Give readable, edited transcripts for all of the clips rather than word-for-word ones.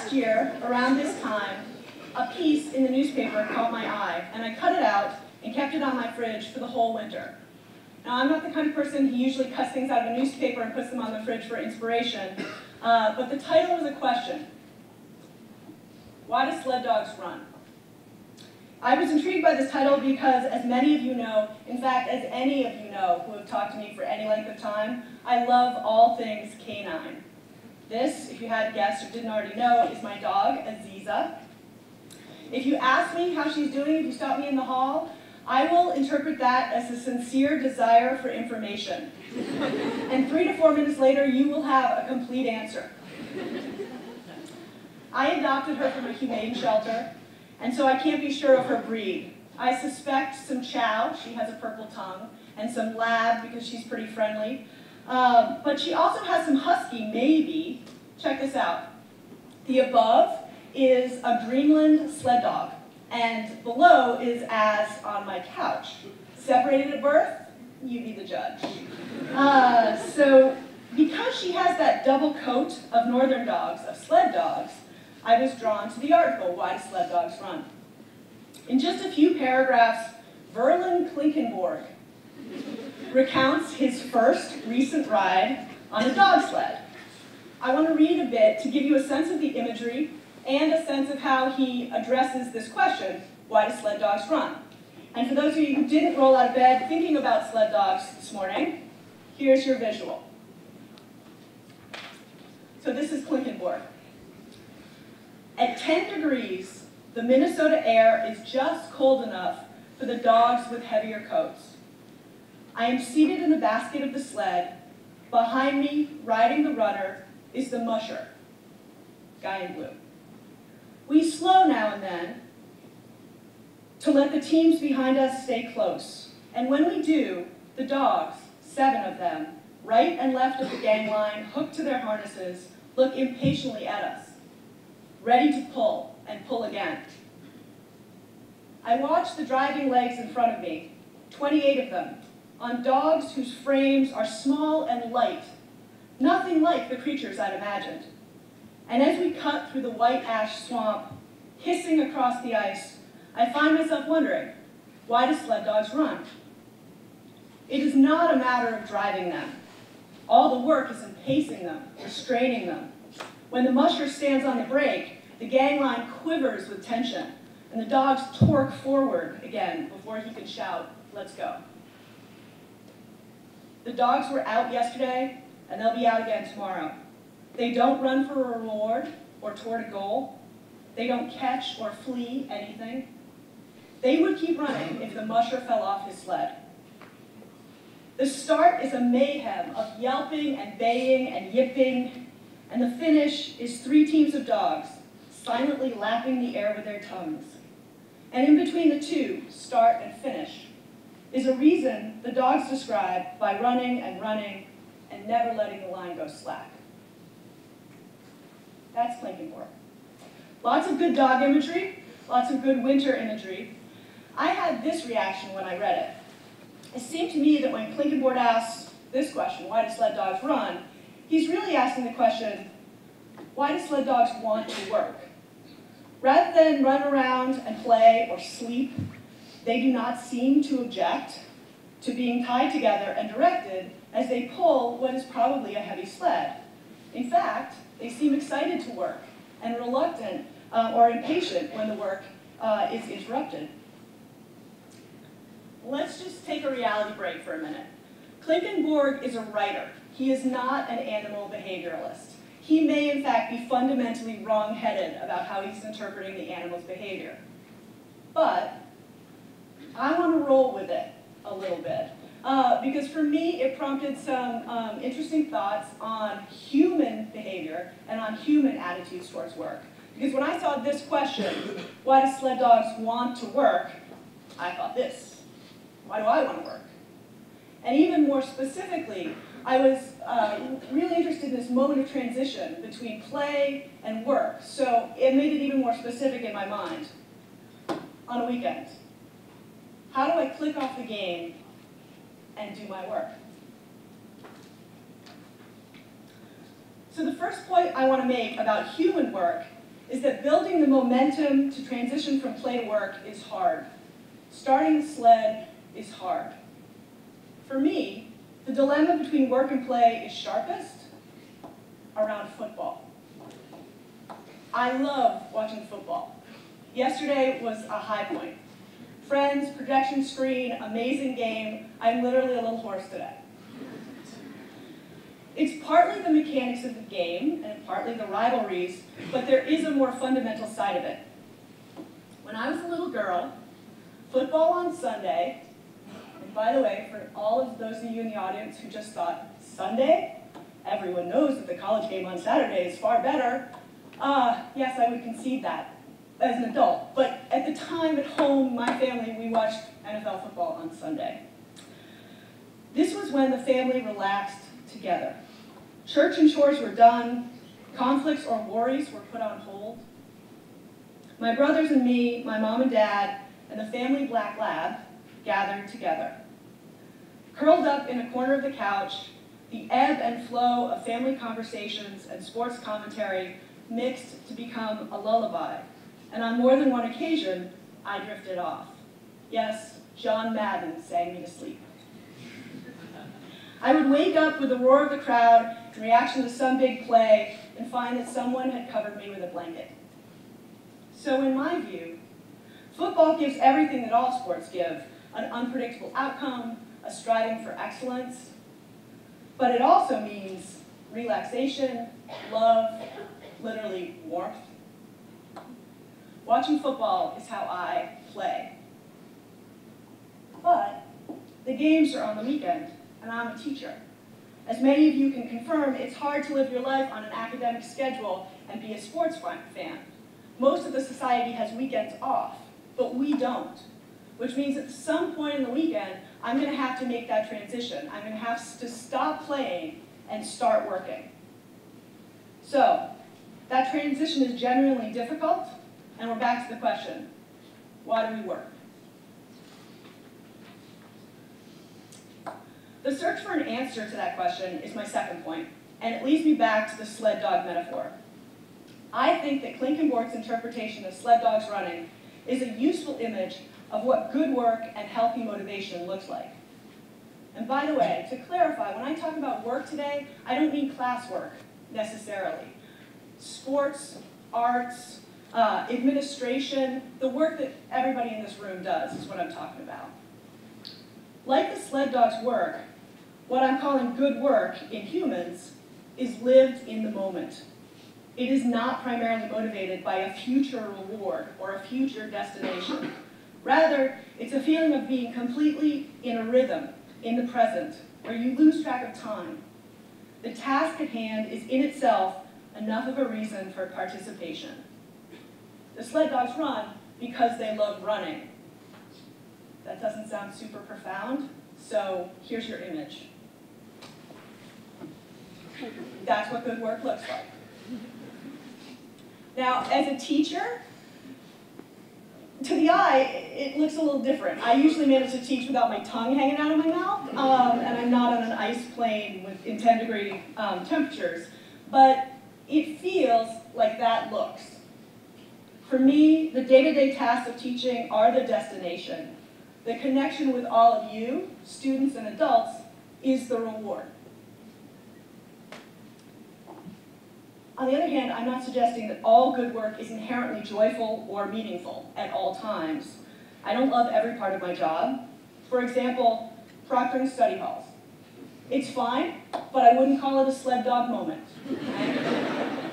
Last year, around this time, a piece in the newspaper caught my eye, and I cut it out and kept it on my fridge for the whole winter. Now, I'm not the kind of person who usually cuts things out of a newspaper and puts them on the fridge for inspiration, but the title was a question. Why do sled dogs run? I was intrigued by this title because, as many of you know, in fact, as any of you know who have talked to me for any length of time, I love all things canine. This, if you hadn't guessed or didn't already know, is my dog, Aziza. If you ask me how she's doing, if you stop me in the hall, I will interpret that as a sincere desire for information. And 3 to 4 minutes later, you will have a complete answer. I adopted her from a humane shelter, and so I can't be sure of her breed. I suspect some chow, she has a purple tongue, and some lab because she's pretty friendly. But she also has some husky, maybe. Check this out. The above is a Greenland sled dog, and below is as on my couch. Separated at birth, you be the judge. So because she has that double coat of northern dogs, of sled dogs, I was drawn to the article, Why Do Sled Dogs Run? In just a few paragraphs, Verlin Klinkenborg recounts his first recent ride on a dog sled. I want to read a bit to give you a sense of the imagery and a sense of how he addresses this question, why do sled dogs run? And for those of you who didn't roll out of bed thinking about sled dogs this morning, here's your visual. So this is Klinkenborg. At 10 degrees, the Minnesota air is just cold enough for the dogs with heavier coats. I am seated in the basket of the sled. Behind me, riding the runner, is the musher, guy in blue. We slow now and then to let the teams behind us stay close. And when we do, the dogs, 7 of them, right and left of the gang line, hooked to their harnesses, look impatiently at us, ready to pull and pull again. I watch the driving legs in front of me, 28 of them, on dogs whose frames are small and light, nothing like the creatures I'd imagined. And as we cut through the white ash swamp, hissing across the ice, I find myself wondering, why do sled dogs run? It is not a matter of driving them. All the work is in pacing them, restraining them. When the musher stands on the brake, the gang line quivers with tension, and the dogs torque forward again before he can shout, let's go. The dogs were out yesterday, and they'll be out again tomorrow. They don't run for a reward or toward a goal. They don't catch or flee anything. They would keep running if the musher fell off his sled. The start is a mayhem of yelping and baying and yipping, and the finish is 3 teams of dogs silently lapping the air with their tongues. And in between the two, start and finish, is a reason the dogs describe by running and never letting the line go slack. That's Klinkenborg. Lots of good dog imagery, lots of good winter imagery. I had this reaction when I read it. It seemed to me that when Klinkenborg asks this question, why do sled dogs run, he's really asking the question, why do sled dogs want to work? Rather than run around and play or sleep, they do not seem to object to being tied together and directed as they pull what is probably a heavy sled. In fact, they seem excited to work and reluctant or impatient when the work is interrupted. Let's just take a reality break for a minute. Klinkenborg is a writer. He is not an animal behavioralist. He may, in fact, be fundamentally wrong-headed about how he's interpreting the animal's behavior. But I want to roll with it a little bit, because for me, it prompted some interesting thoughts on human behavior and on human attitudes towards work. Because when I saw this question, why do sled dogs want to work, I thought this, why do I want to work? And even more specifically, I was really interested in this moment of transition between play and work. So it made it even more specific in my mind. On a weekend, how do I click off the game and do my work? So the first point I want to make about human work is that building the momentum to transition from play to work is hard. Starting the sled is hard. For me, the dilemma between work and play is sharpest around football. I love watching football. Yesterday was a high point. Friends, projection screen, amazing game. I'm literally a little hoarse today. It's partly the mechanics of the game and partly the rivalries, but there is a more fundamental side of it. When I was a little girl, football on Sunday, and by the way, for all of those of you in the audience who just thought, Sunday? Everyone knows that the college game on Saturday is far better. Yes, I would concede that as an adult, but at the time at home, my family, we watched NFL football on Sunday. This was when the family relaxed together. Church and chores were done, conflicts or worries were put on hold. My brothers and me, my mom and dad, and the family black lab gathered together. Curled up in a corner of the couch, the ebb and flow of family conversations and sports commentary mixed to become a lullaby, and on more than one occasion, I drifted off. Yes, John Madden sang me to sleep. I would wake up with the roar of the crowd in reaction to some big play and find that someone had covered me with a blanket. So in my view, football gives everything that all sports give, an unpredictable outcome, a striving for excellence, but it also means relaxation, love, literally warmth. Watching football is how I play. But the games are on the weekend, and I'm a teacher. As many of you can confirm, it's hard to live your life on an academic schedule and be a sports fan. Most of the society has weekends off, but we don't, which means at some point in the weekend, I'm going to have to make that transition. I'm going to have to stop playing and start working. So, that transition is genuinely difficult, and we're back to the question, why do we work? The search for an answer to that question is my second point, and it leads me back to the sled dog metaphor. I think that Klinkenborg's interpretation of sled dogs running is a useful image of what good work and healthy motivation looks like. And by the way, to clarify, when I talk about work today, I don't mean classwork necessarily. Sports, arts, administration, the work that everybody in this room does is what I'm talking about. Like the sled dog's work, what I'm calling good work in humans is lived in the moment. It is not primarily motivated by a future reward or a future destination. Rather, it's a feeling of being completely in a rhythm, in the present, where you lose track of time. The task at hand is in itself enough of a reason for participation. The sled dogs run because they love running. That doesn't sound super profound, so here's your image. That's what good work looks like. Now, as a teacher, to the eye, it looks a little different. I usually manage to teach without my tongue hanging out of my mouth, and I'm not on an ice plane in 10-degree temperatures, but it feels like that looks. For me, the day-to-day tasks of teaching are the destination. The connection with all of you, students and adults, is the reward. On the other hand, I'm not suggesting that all good work is inherently joyful or meaningful at all times. I don't love every part of my job. For example, proctoring study halls. It's fine, but I wouldn't call it a sled dog moment.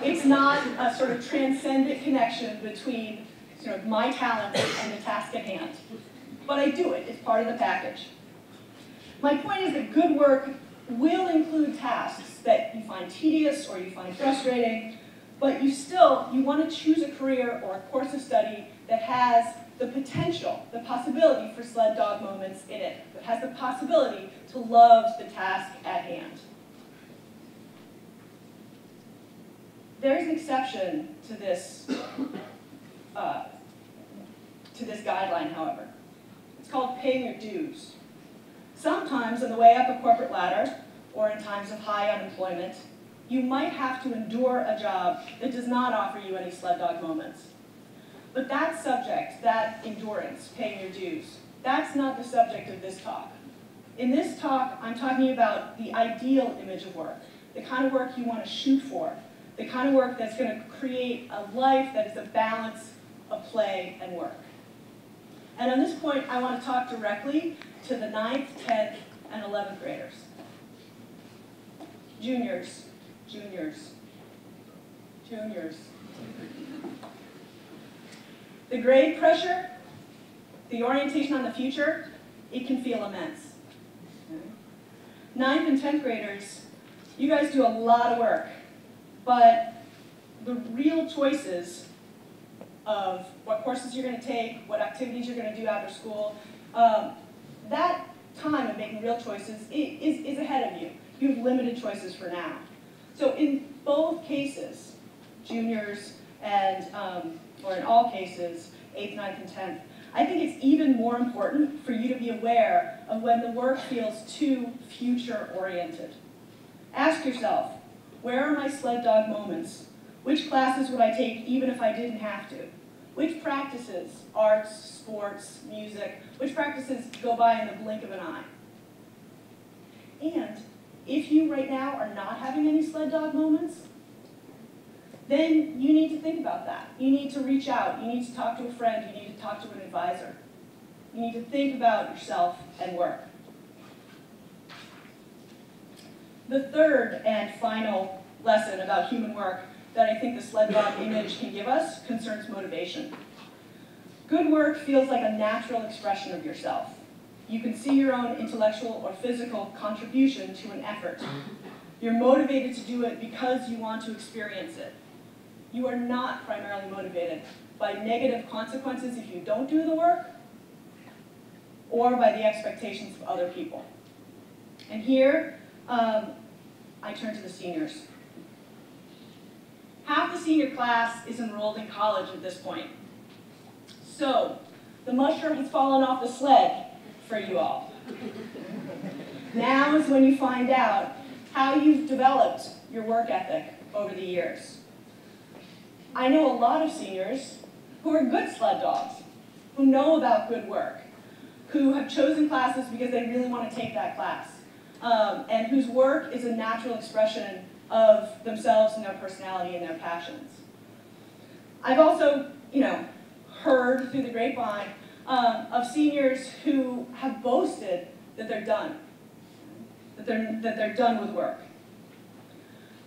It's not a sort of transcendent connection between sort of my talents and the task at hand. But I do it, it's part of the package. My point is that good work will include tasks that you find tedious or you find frustrating, but you want to choose a career or a course of study that has the potential, the possibility for sled dog moments in it, that has the possibility to love the task at hand. There's an exception to this guideline, however. It's called paying your dues. Sometimes on the way up a corporate ladder, or in times of high unemployment, You might have to endure a job that does not offer you any sled dog moments. But that subject, that endurance, paying your dues, that's not the subject of this talk. In this talk, I'm talking about the ideal image of work, the kind of work you want to shoot for, the kind of work that's going to create a life that is a balance of play and work. And on this point, I want to talk directly to the 9th, 10th, and 11th graders. Juniors. The grade pressure, the orientation on the future, it can feel immense. 9th and 10th graders, you guys do a lot of work, but the real choices of what courses you're going to take, what activities you're going to do after school, that time of making real choices is ahead of you. You have limited choices for now. So in both cases, juniors and, or in all cases, 8th, 9th, and 10th, I think it's even more important for you to be aware of when the work feels too future-oriented. Ask yourself, where are my sled dog moments? Which classes would I take even if I didn't have to? Which practices, arts, sports, music, which practices go by in the blink of an eye? And if you right now are not having any sled dog moments, then you need to think about that. You need to reach out. You need to talk to a friend. You need to talk to an advisor. You need to think about yourself and work. The third and final lesson about human work that I think the sled dog image can give us concerns motivation. Good work feels like a natural expression of yourself. You can see your own intellectual or physical contribution to an effort. You're motivated to do it because you want to experience it. You are not primarily motivated by negative consequences if you don't do the work, or by the expectations of other people. And here, I turn to the seniors. Half the senior class is enrolled in college at this point. So, the mushroom has fallen off the sled for you all. Now is when you find out how you've developed your work ethic over the years. I know a lot of seniors who are good sled dogs, who know about good work, who have chosen classes because they really want to take that class, and whose work is a natural expression of themselves and their personality and their passions. I've also, heard through the grapevine of seniors who have boasted that they're done, that they're done with work.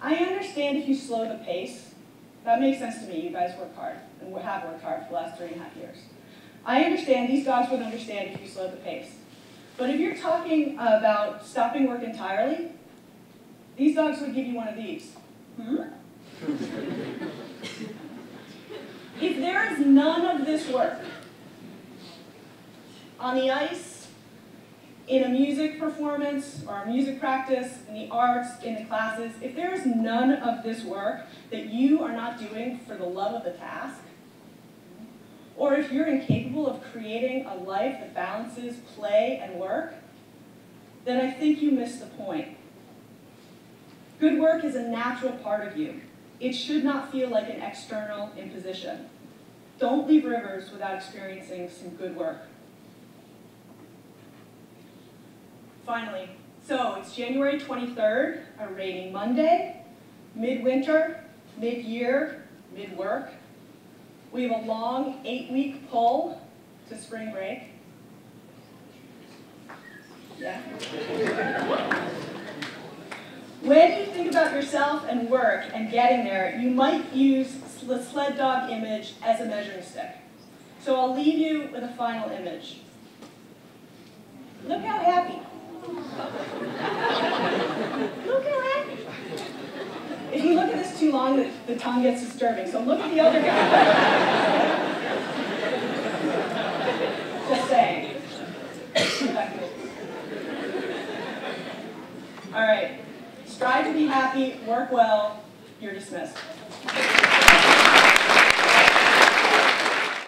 I understand if you slow the pace. That makes sense to me. You guys work hard, and have worked hard for the last 3.5 years. I understand, these dogs would understand if you slow the pace. But if you're talking about stopping work entirely, these dogs would give you one of these. If there is none of this work on the ice, in a music performance or a music practice, in the arts, in the classes, if there is none of this work that you are not doing for the love of the task, or if you're incapable of creating a life that balances play and work, then I think you missed the point. Good work is a natural part of you. It should not feel like an external imposition. Don't leave Rivers without experiencing some good work. Finally, so it's January 23rd, a rainy Monday, midwinter, mid-year, mid-work. We have a long 8-week pull to spring break. Yeah. When you think about yourself and work and getting there, you might use the sled dog image as a measuring stick. So I'll leave you with a final image. Look how happy. Look how happy. If you look at this too long, the tongue gets disturbing. So look at the other guy. Just saying. All right. Strive to be happy, work well, you're dismissed.